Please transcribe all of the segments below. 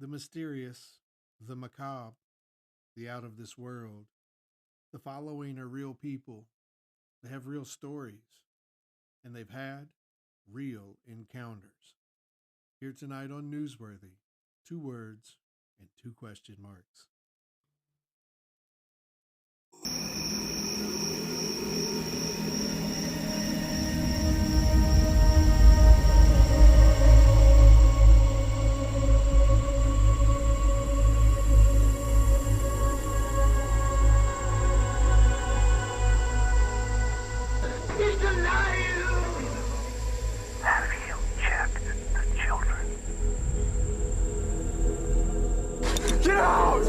The mysterious, the macabre, the out of this world. The following are real people. They have real stories, and they've had real encounters. Here tonight on Newsworthy, two words and two question marks. He's alive! Have you checked the children? Get out!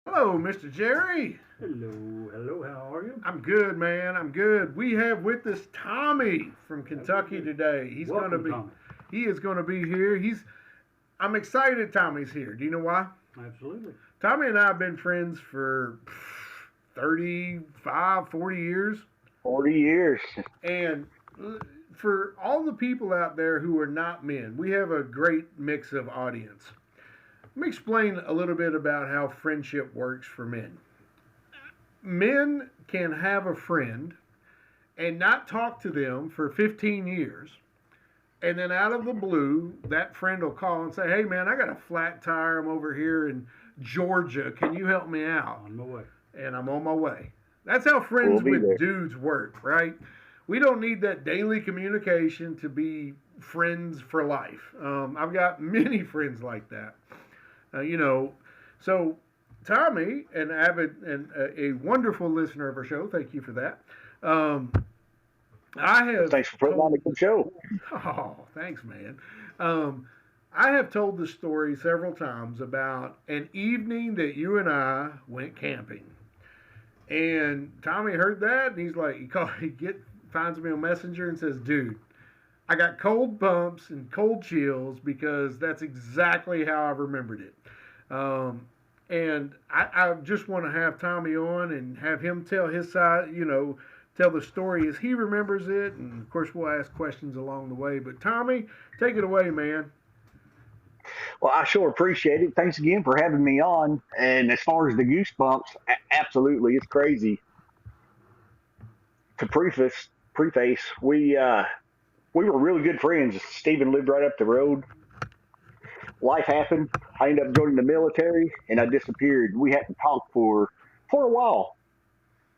Hello, Mr. Jerry. Hello, how are you? I'm good, man. I'm good. We have with us Tommy from Kentucky today. Welcome, He is going to be here. I'm excited Tommy's here. Do you know why? Tommy. Absolutely. Tommy and I have been friends for 35, 40 years. 40 years. And for all the people out there who are not men, we have a great mix of audience. Let me explain a little bit about how friendship works for men. Men can have a friend and not talk to them for 15 years. And then out of the blue, that friend will call and say, hey, man, I got a flat tire. I'm over here in Georgia. Can you help me out? On my way. And I'm on my way. That's how friends We'll be with there. dudes work, right? We don't need that daily communication to be friends for life. I've got many friends like that. So Tommy, an avid and a wonderful listener of our show, thank you for that. Thanks for putting on a good show. Oh, thanks, man. I have told the story several times about an evening that you and I went camping. And Tommy heard that, and he's like, finds me on Messenger and says, dude, I got cold bumps and cold chills because that's exactly how I remembered it. And I just want to have Tommy on and have him tell his side, tell the story as he remembers it. And of course, we'll ask questions along the way. But Tommy, take it away, man. Well, I sure appreciate it. Thanks again for having me on. And as far as the goosebumps, absolutely, it's crazy. To preface, we were really good friends. Stephen lived right up the road. Life happened. I ended up joining the military, and I disappeared. We hadn't talked for a while.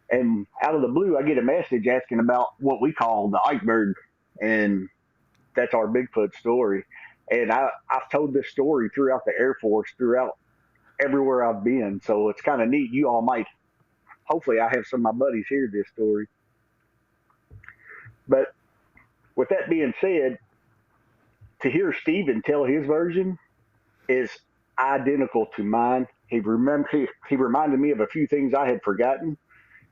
And out of the blue, I get a message asking about what we call the iceberg, and that's our Bigfoot story. And I've told this story throughout the Air Force, throughout everywhere I've been. So it's kind of neat. You all might, hopefully, I have some of my buddies hear this story. But with that being said, to hear Steven tell his version is identical to mine. He reminded me of a few things I had forgotten,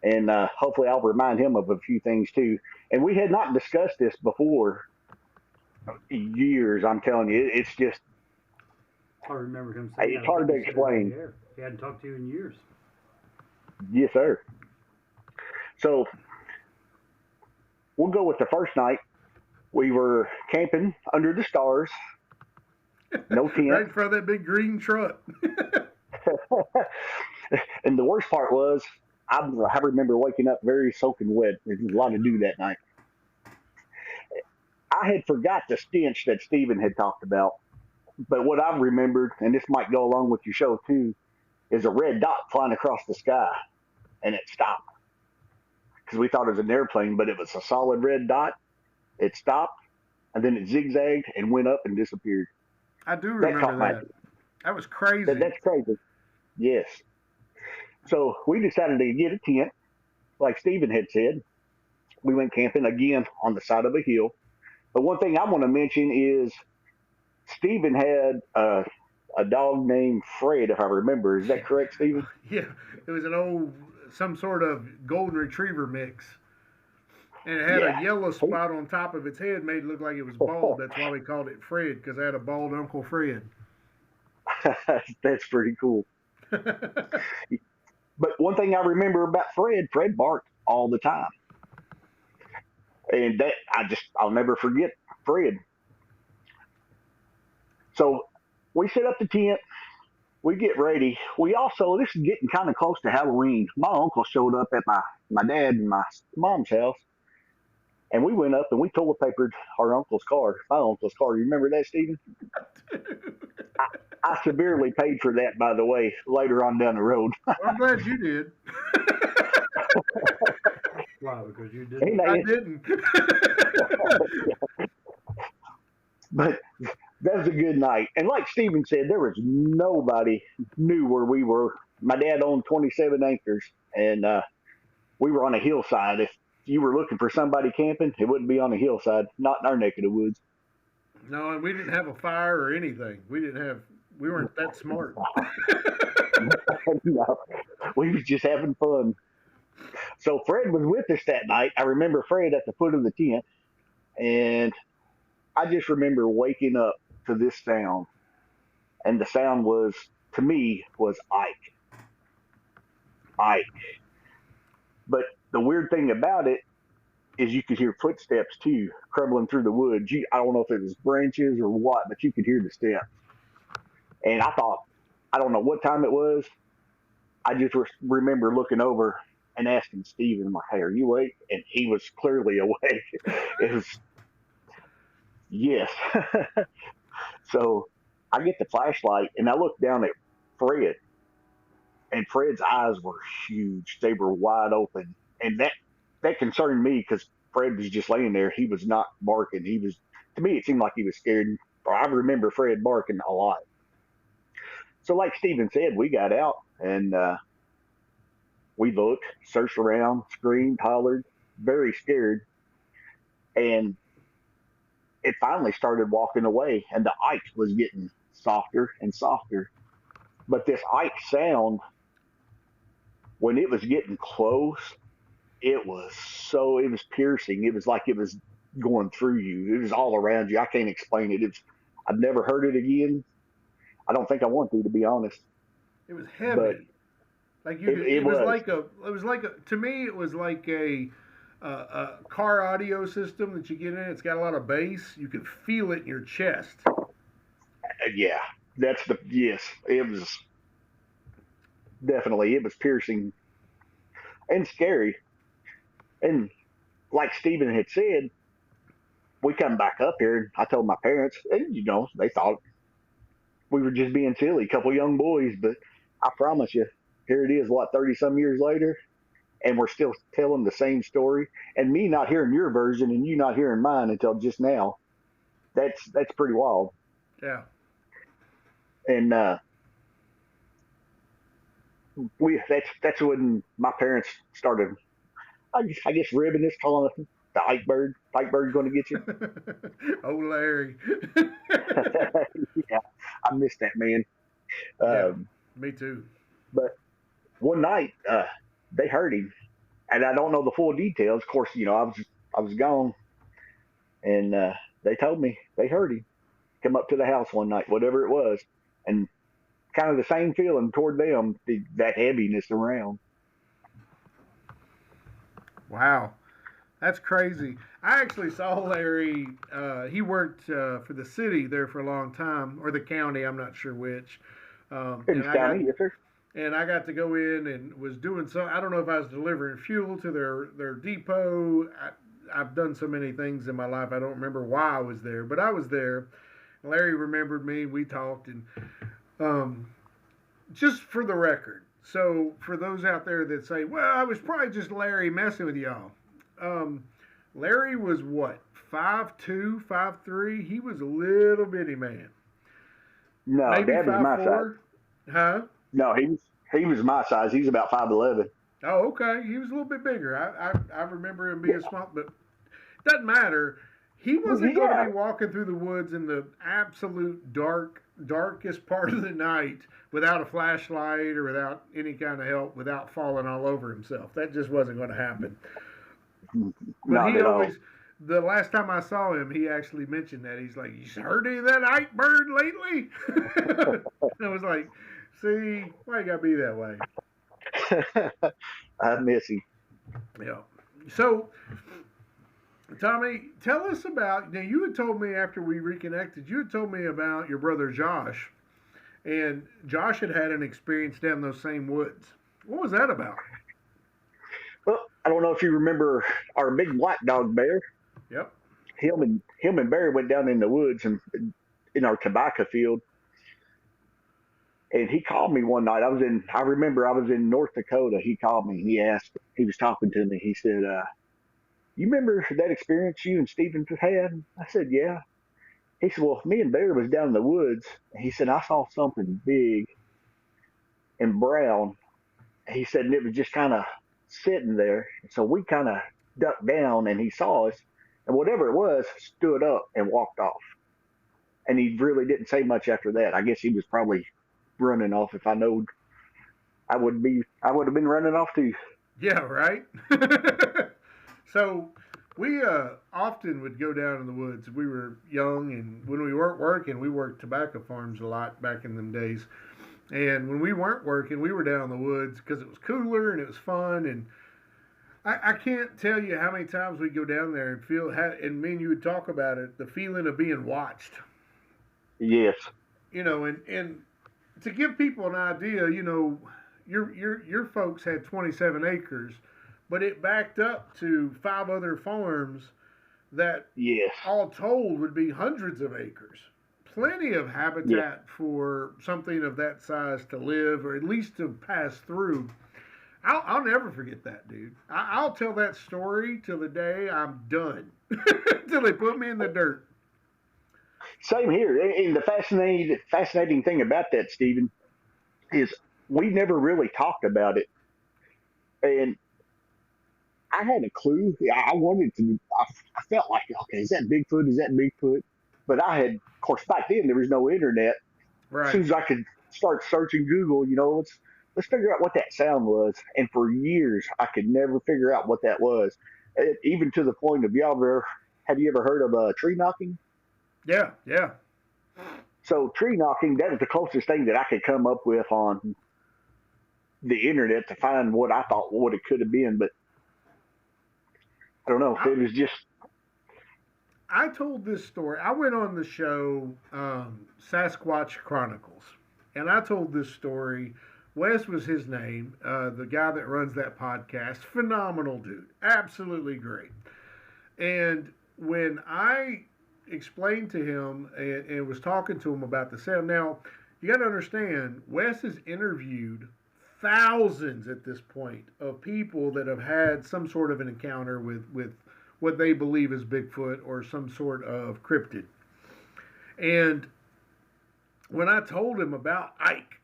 and hopefully I'll remind him of a few things too. And we had not discussed this before years. I'm telling you, it's just I remember him saying it's hard to explain. He hadn't talked to you in years. Yes, sir. So we'll go with the first night. We were camping under the stars. No tent. Right in front of that big green truck. And the worst part was, I remember waking up very soaking wet. There was a lot to do that night. I had forgot the stench that Stephen had talked about. But what I've remembered, and this might go along with your show too, is a red dot flying across the sky. And it stopped. Because we thought it was an airplane, but it was a solid red dot. It stopped, and then it zigzagged and went up and disappeared. I do remember that. That was crazy. That's crazy. Yes. So we decided to get a tent, like Stephen had said. We went camping again on the side of a hill. But one thing I want to mention is Stephen had a dog named Fred, if I remember. Is that correct, Stephen? Yeah, it was an old, some sort of golden retriever mix. And it had Yeah. a yellow spot on top of its head, made it look like it was bald. That's why we called it Fred, because I had a bald Uncle Fred. That's pretty cool. But one thing I remember about Fred, Fred barked all the time. And that I'll never forget Fred. So we set up the tent, we get ready. We also, this is getting kind of close to Halloween. My uncle showed up at my dad and my mom's house, and we went up and we toilet papered our uncle's car, my uncle's car. You remember that, Stephen? I severely paid for that, by the way, later on down the road. Well, I'm glad you did. Why? Because you Hey, didn't. I man, didn't. but that was a good night. And like Stephen said, there was nobody knew where we were. My dad owned 27 acres, and we were on a hillside. If you were looking for somebody camping, it wouldn't be on a hillside, not in our neck of the woods. No, and we didn't have a fire or anything. We weren't that smart. No, we was just having fun. So Fred was with us that night. I remember Fred at the foot of the tent, and I just remember waking up to this sound, and the sound was, to me, was Ike. Ike. But the weird thing about it is you could hear footsteps too, crumbling through the woods. I don't know if it was branches or what, but you could hear the steps. And I thought, I don't know what time it was. I just remember looking over and asking Steven, like, hey, are you awake? And he was clearly awake. It was, yes. So I get the flashlight and I look down at Fred, and Fred's eyes were huge. They were wide open. And that concerned me because Fred was just laying there. He was not barking. To me, it seemed like he was scared. I remember Fred barking a lot. So like Steven said, we got out and we looked, searched around, screamed, hollered, very scared. And it finally started walking away, and the Ike was getting softer and softer. But this Ike sound, when it was getting close, it was piercing. It was like it was going through you. It was all around you. I can't explain it. I've never heard it again. I don't think I want to be honest. It was heavy. But it was like to me it was like a car audio system that you get in. It's got a lot of bass. You could feel it in your chest. Yeah, yes. It was definitely, it was piercing and scary. And like Stephen had said, we come back up here and I told my parents, and they thought we were just being silly, a couple young boys, but I promise you, here it is, 30 some years later, and we're still telling the same story. And me not hearing your version and you not hearing mine until just now, that's pretty wild. Yeah. And that's when my parents started, I guess, ribbing this, calling it the Ike bird. Ike bird's going to get you. Oh, Larry. Yeah, I miss that man. Yeah, me too. But one night, they heard him, and I don't know the full details. Of course, I was gone, and they told me they heard him come up to the house one night, whatever it was, and kind of the same feeling toward them, that heaviness around. Wow, that's crazy. I actually saw Larry. He worked for the city there for a long time, or the county. I'm not sure which. County, yes, sir. And I got to go in and was doing some. I don't know if I was delivering fuel to their depot. I've done so many things in my life. I don't remember why I was there, but I was there. Larry remembered me. We talked, and just for the record. So for those out there that say, "Well, I was probably just Larry messing with y'all," Larry was what, 5'2", 5'3"? He was a little bitty man. No, maybe Dad was my 5'4". Huh? No, he was my size. He's about 5'11". Oh, okay. He was a little bit bigger. I remember him being small, but doesn't matter. He wasn't going to Yeah, be walking through the woods in the absolute darkest part of the night without a flashlight or without any kind of help, without falling all over himself. That just wasn't going to happen. But not he at all. always, the last time I saw him, he actually mentioned that. He's like, "You heard any of that Ike bird lately?" I was like, "See, why you got to be that way?" I miss him. Yeah. So, Tommy, tell us about. Now, you had told me after we reconnected, you had told me about your brother Josh, and Josh had had an experience down those same woods. What was that about? Well, I don't know if you remember our big black dog bear. Yep. Him and Barry went down in the woods and in our tobacco field. And he called me one night. I remember I was in North Dakota. He called me and he was talking to me. He said, "You remember that experience you and Steven had?" I said, "Yeah." He said, "Well, me and Barry was down in the woods." He said, "I saw something big and brown." He said, and it was just kind of sitting there. So we kind of ducked down and he saw us. And whatever it was, stood up and walked off. And he really didn't say much after that. I guess he was probably running off. If I knowed, I would have been running off too. Yeah. Right. So we often would go down in the woods. We were young, and when we weren't working, we worked tobacco farms a lot back in them days. And when we weren't working, we were down in the woods because it was cooler and it was fun. And I can't tell you how many times we go down there and and me and you would talk about it, the feeling of being watched. Yes. And to give people an idea, your folks had 27 acres, but it backed up to 5 other farms that Yes. all told would be hundreds of acres. Plenty of habitat Yeah. for something of that size to live, or at least to pass through. I'll never forget that, dude. I'll tell that story till the day I'm done, till they put me in the dirt. Same here. And the fascinating thing about that, Stephen, is we never really talked about it. And I had a clue. I wanted to. I felt like, okay, is that Bigfoot? Is that Bigfoot? But of course, back then there was no internet. As soon Right. as I could start searching Google, let's figure out what that sound was. And for years, I could never figure out what that was. Even to the point of have you ever heard of tree knocking? Yeah. Yeah. So tree knocking, that was the closest thing that I could come up with on the internet to find what I thought what it could have been. But I don't know. I, It was just I told this story. I went on the show Sasquatch Chronicles, and I told this story. Wes was his name, the guy that runs that podcast. Phenomenal dude. Absolutely great. And when I explained to him and was talking to him about the sound, now you got to understand, Wes has interviewed thousands at this point of people that have had some sort of an encounter with what they believe is Bigfoot or some sort of cryptid. And when I told him about Ike,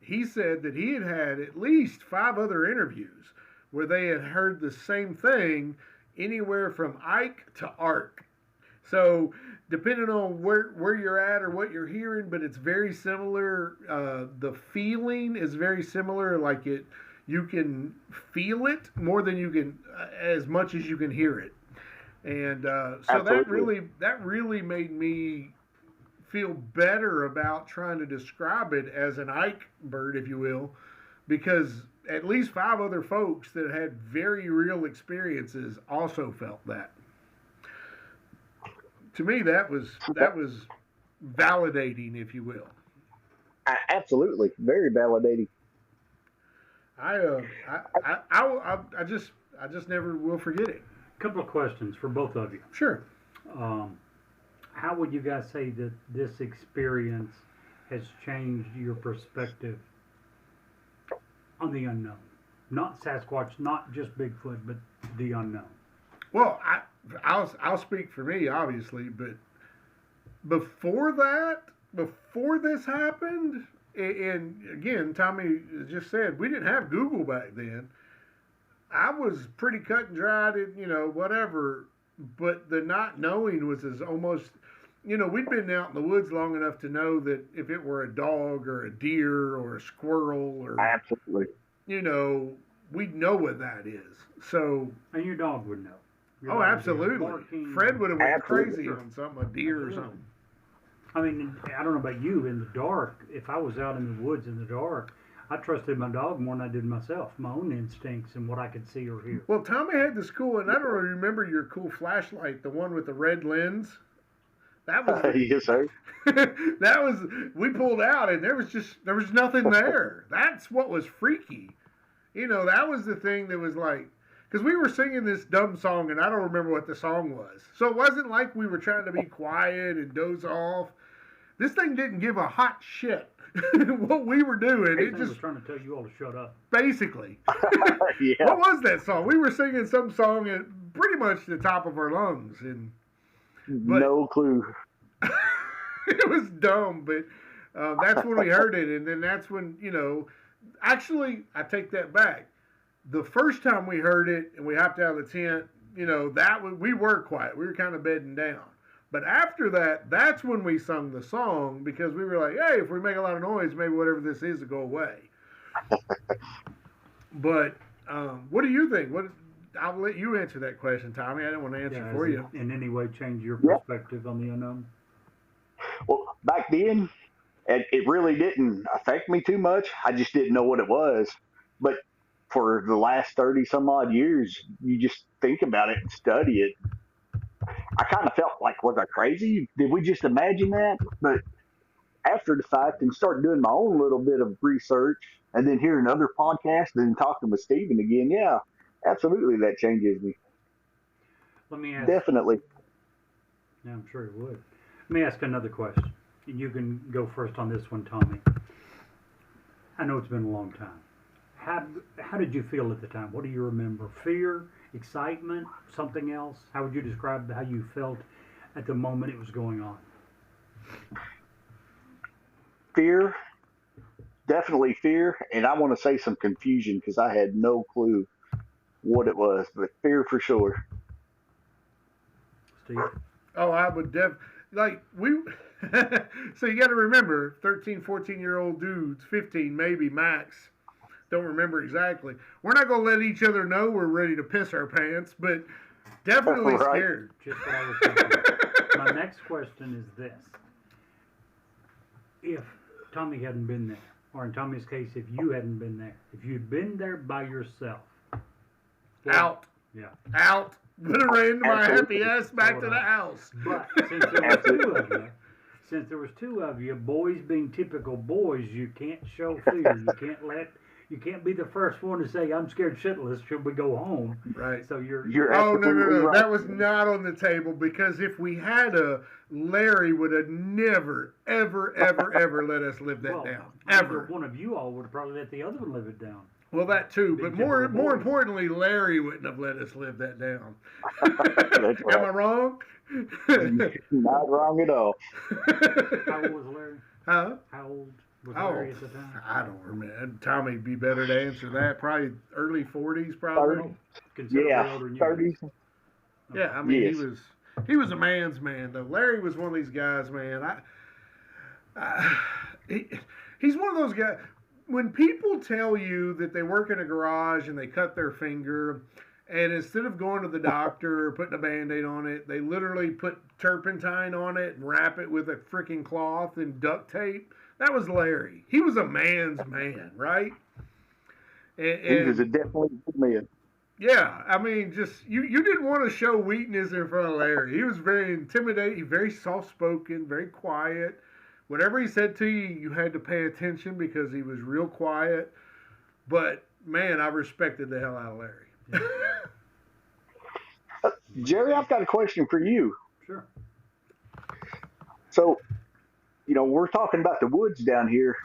he said that he had had at least 5 other interviews where they had heard the same thing, anywhere from Ike to Ark. So depending on where you're at or what you're hearing, but it's very similar. The feeling is very similar. Like you can feel it more than you can, as much as you can hear it. And so absolutely. that really made me feel better about trying to describe it as an Ike bird, if you will, because at least 5 other folks that had very real experiences also felt that. To me, that was validating, if you will. Absolutely. Very validating. I just never will forget it. Couple of questions for both of you. Sure. How would you guys say that this experience has changed your perspective on the unknown? Not Sasquatch, not just Bigfoot, but the unknown. Well, I'll speak for me, obviously, but before this happened, and again, Tommy just said we didn't have Google back then. I was pretty cut and dried, and whatever. But the not knowing was as almost, we'd been out in the woods long enough to know that if it were a dog or a deer or a squirrel or Absolutely. we'd know what that is. So. And your dog would know. Your Oh, dog would be absolutely. barking. Fred would have went Absolutely. crazy on something, a deer or Absolutely. something. I mean, I don't know about you. In the dark, if I was out in the woods in the dark, I trusted my dog more than I did myself, my own instincts and what I could see or hear. Well, Tommy had this cool, and I don't really remember your cool flashlight, the one with the red lens. That was Yes, sir. that was we pulled out, and there was nothing there. That's what was freaky. That was the thing that was like, because we were singing this dumb song, and I don't remember what the song was. So it wasn't like we were trying to be quiet and doze off. This thing didn't give a hot shit what we were doing. It was just trying to tell you all to shut up. basically. Yeah. What was that song? We were singing some song at pretty much the top of our lungs, and No clue. it was dumb. But that's when we heard it, and then that's when Actually, I take that back. The first time we heard it and we hopped out of the tent, we were quiet. We were kind of bedding down. But after that, that's when we sung the song because we were like, hey, if we make a lot of noise, maybe whatever this is will go away. But what do you think? I'll let you answer that question, Tommy. I didn't want to answer for has you. it in any way change your Yeah. perspective on the unknown? Well, back then, it really didn't affect me too much. I just didn't know what it was. But for the last 30 some odd years, you just think about it and study it. I kind of felt like, was I crazy? Did we just imagine that? But after the fact and start doing my own little bit of research and then hearing other podcasts and then talking with Steven again, yeah, absolutely that changes me. Let me ask. Definitely. Yeah, I'm sure it would. Let me ask another question. And you can go first on this one, Tommy. I know it's been a long time. How did you feel at the time? What do you remember? Fear, excitement, something else? How would you describe how you felt at the moment it was going on? Fear, definitely fear, and I want to say some confusion because I had no clue what it was, but fear for sure. Steve? Oh, I would so you got to remember, 13, 14-year-old dudes, 15 maybe max, don't remember exactly. We're not going to let each other know we're ready to piss our pants, but definitely Right. scared. Just what I was thinking. My next question is this. If Tommy hadn't been there, or in Tommy's case, if you hadn't been there, if you'd been there by yourself. Out. Yeah. Out. Would have ran my happy ass back to the house. But since there was two of you, boys being typical boys, you can't show fear. You can't be the first one to say, I'm scared shitless, should we go home? Right. So you're Oh, no. right. That was not on the table because if we had Larry would have never, ever, ever let us live that down. either Ever. one of you all would have probably let the other one live it down. Well, that too. But Big more typical boys. importantly, Larry wouldn't have let us live that down. That's Am I right. wrong? Not wrong at all. How old was Larry? Huh? How old was Oh, Larry at the time? I don't remember. Tommy'd be better to answer that. Probably early 40s, probably. 30. Considerably Yeah, older than you. 30s. Yeah, I mean, Yes. he was a man's man though. Larry was one of these guys, man. He's one of those guys. When people tell you that they work in a garage and they cut their finger, and instead of going to the doctor or putting a Band-Aid on it, they literally put turpentine on it and wrap it with a freaking cloth and duct tape. That was Larry. He was a man's man, right? He was a definitely good man. Yeah, I mean, just you didn't want to show weakness in front of Larry. He was very intimidating, very soft-spoken, very quiet. Whatever he said to you, you had to pay attention because he was real quiet. But, man, I respected the hell out of Larry. Jerry, I've got a question for you. Sure. So, we're talking about the woods down here.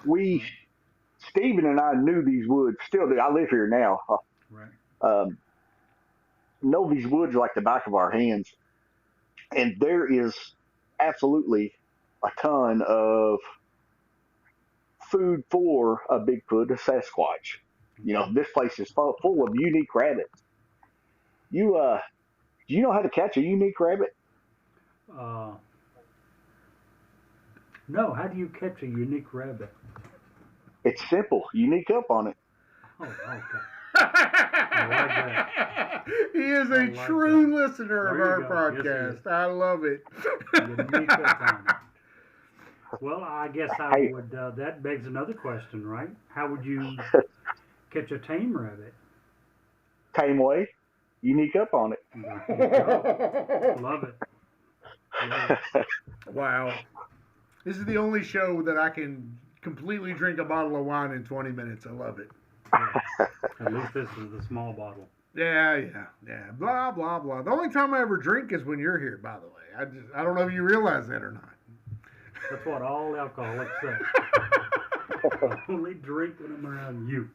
Stephen and I knew these woods. Still do. I live here now. Right. Know these woods like the back of our hands. And there is absolutely a ton of food for a Bigfoot, a Sasquatch. This place is full of unique rabbits. Do you know how to catch a unique rabbit? No, how do you catch a unique rabbit? It's simple. You sneak up on it. Oh, okay. I like that. He is a like true that. listener of There our you go. Yes, he podcast. is. I love it. Unique up on it. Well, I guess I would. That begs another question, right? How would you catch a tame rabbit? Tame way. You sneak up on it. Love it. Wow. This is the only show that I can completely drink a bottle of wine in 20 minutes. I love it. Yeah. At least this is the small bottle. Yeah. Blah, blah, blah. The only time I ever drink is when you're here, by the way. I don't know if you realize that or not. That's what all alcoholics say. I only drink when I'm around you.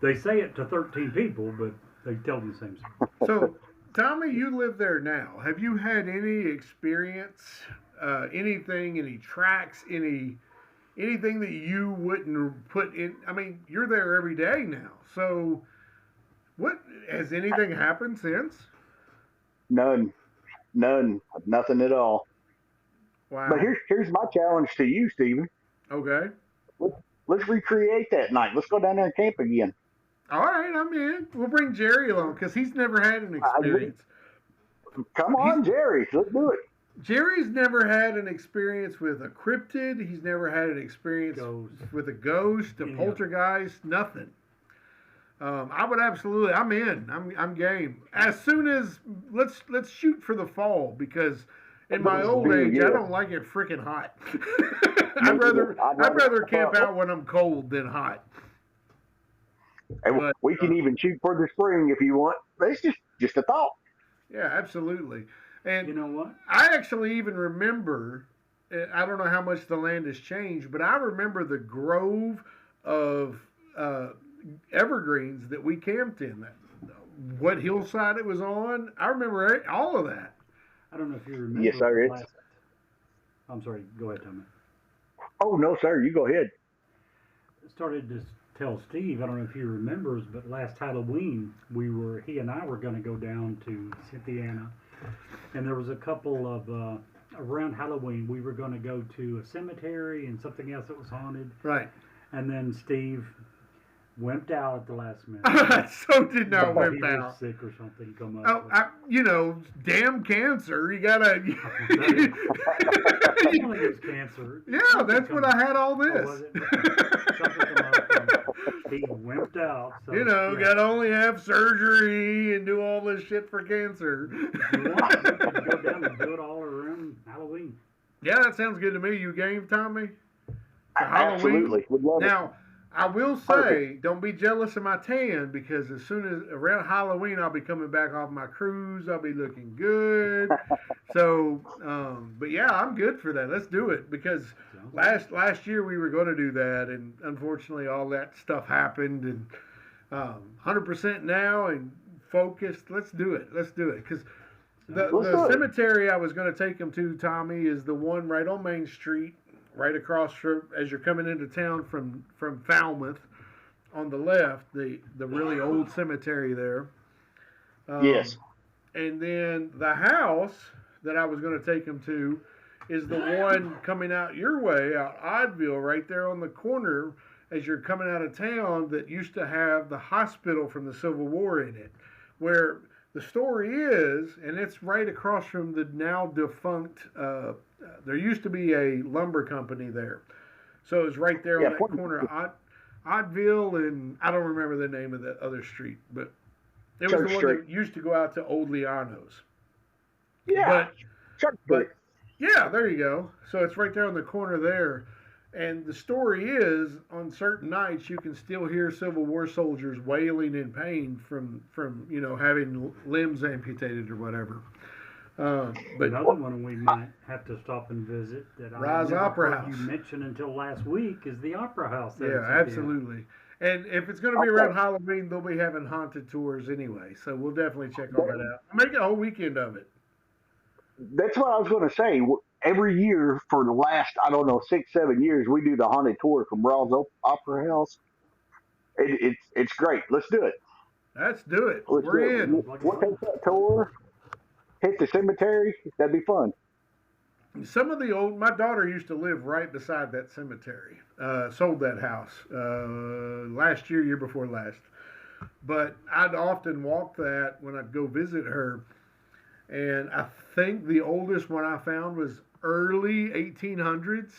They say it to 13 people, but they tell them the same thing. So, Tommy, you live there now. Have you had any experience, anything, any tracks, anything that you wouldn't put in? I mean, you're there every day now. So, what has anything happened since? None, nothing at all. Wow. But here's my challenge to you, Stephen. Okay. Let's recreate that night. Let's go down there and camp again. All right, I'm in. We'll bring Jerry along because he's never had an experience. Come on, Jerry. Let's do it. Jerry's never had an experience with a cryptid. He's never had an experience with a ghost, a poltergeist, nothing. I would absolutely. I'm in. I'm game. As soon as let's shoot for the fall because in my old age I don't like it freaking hot. I'd rather camp out when I'm cold than hot. And we can even shoot for the spring if you want. But it's just a thought. Yeah, absolutely. And you know what? I actually even remember, I don't know how much the land has changed, but I remember the grove of evergreens that we camped in. What hillside it was on. I remember all of that. I don't know if you remember. Yes, sir. I'm sorry. Go ahead, Tommy. Oh, no, sir. You go ahead. I started to tell Steve, I don't know if he remembers, but last Halloween, he and I were going to go down to Cynthiana. And there was a couple of, around Halloween, we were going to go to a cemetery and something else that was haunted. Right. And then Steve wimped out at the last minute. So did not wimp he out. was sick or something. Come up. Damn cancer. You gotta. I think it was cancer. Yeah, that's what I had all this. Was it? Something come up and he wimped out. So, gotta only have surgery and do all this shit for cancer. If you want, you can go down and do it all around Halloween. Yeah, that sounds good to me. You game, Tommy? Absolutely. Would love it. Now, I will say, don't be jealous of my tan because as soon as around Halloween, I'll be coming back off my cruise. I'll be looking good. So, but yeah, I'm good for that. Let's do it because last year we were going to do that, and unfortunately, all that stuff happened. And 100% now and focused. Let's do it. Because the cemetery I was going to take him to, Tommy, is the one right on Main Street. Right across as you're coming into town from Falmouth, on the left, the really old cemetery there. Yes. And then the house that I was going to take him to is the one coming out your way, out Oddville, right there on the corner as you're coming out of town that used to have the hospital from the Civil War in it. Where the story is, and it's right across from the now defunct there used to be a lumber company there. So it was right there on that corner of Oddville and I don't remember the name of that other street, but it was the one that used to go out to Old Lianos. Yeah. But yeah, there you go. So it's right there on the corner there. And the story is, on certain nights, you can still hear Civil War soldiers wailing in pain from having limbs amputated or whatever. But another one we might have to stop and visit that Rise Opera House. You mentioned until last week is the Opera House. Yeah, absolutely. And if it's going to be around Halloween, they'll be having haunted tours anyway. So we'll definitely check all that out. Make a whole weekend of it. That's what I was going to say. every year for the last, I don't know, 6, 7 years, we do the haunted tour from Raw's Opera House. It's great. Let's do it. Let's do it. Let's do We're it. in. We'll take that tour, hit the cemetery. That'd be fun. Some of the old, my daughter used to live right beside that cemetery. Sold that house last year, year before last. But I'd often walk that when I'd go visit her. And I think the oldest one I found was early 1800s,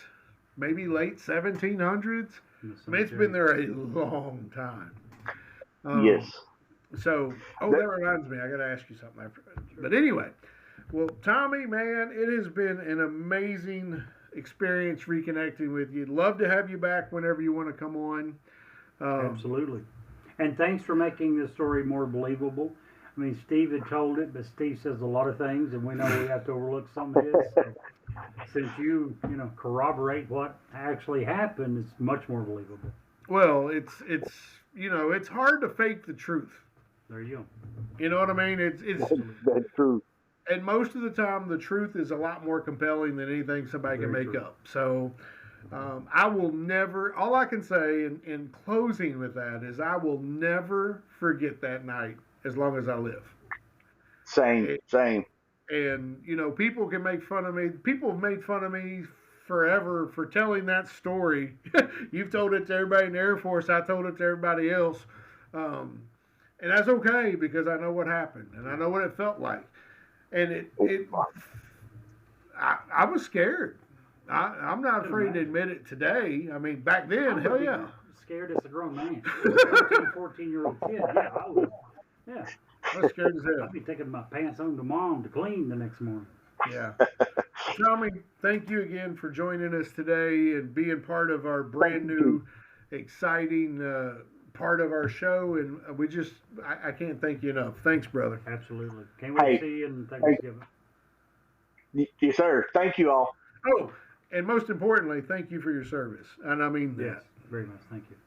maybe late 1700s. I mean, it's been there a long time. Yes. So, that reminds me, I got to ask you something after. But anyway, well, Tommy, man, it has been an amazing experience reconnecting with you. Love to have you back whenever you want to come on. Absolutely. And thanks for making this story more believable. I mean, Steve had told it, but Steve says a lot of things, and we know we have to overlook some of his. So since you corroborate what actually happened, it's much more believable. Well, it's hard to fake the truth. There you go. You know what I mean? That's true. And most of the time, the truth is a lot more compelling than anything somebody can make up. So I will never, all I can say in closing with that is I will never forget that night as long as I live. Same. And, people can make fun of me. People have made fun of me forever for telling that story. You've told it to everybody in the Air Force. I told it to everybody else. And that's okay because I know what happened and I know what it felt like. And I was scared. I'm not afraid to admit it today. I mean, back then, hell yeah. Scared as a grown man. 13, 14-year-old kid. Yeah, I was. Yeah. I was scared as hell. I'd be taking my pants home to mom to clean the next morning. Yeah. Tommy, thank you again for joining us today and being part of our brand new, exciting part of our show. And I can't thank you enough. Thanks, brother. Absolutely. Can't wait to see you in Thanksgiving. Yes, sir. Thank you all. Oh, and most importantly, thank you for your service. And I mean yes, very much. Thank you.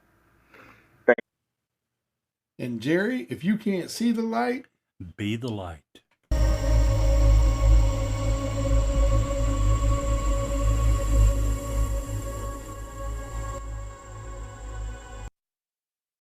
And Jerry, if you can't see the light, be the light.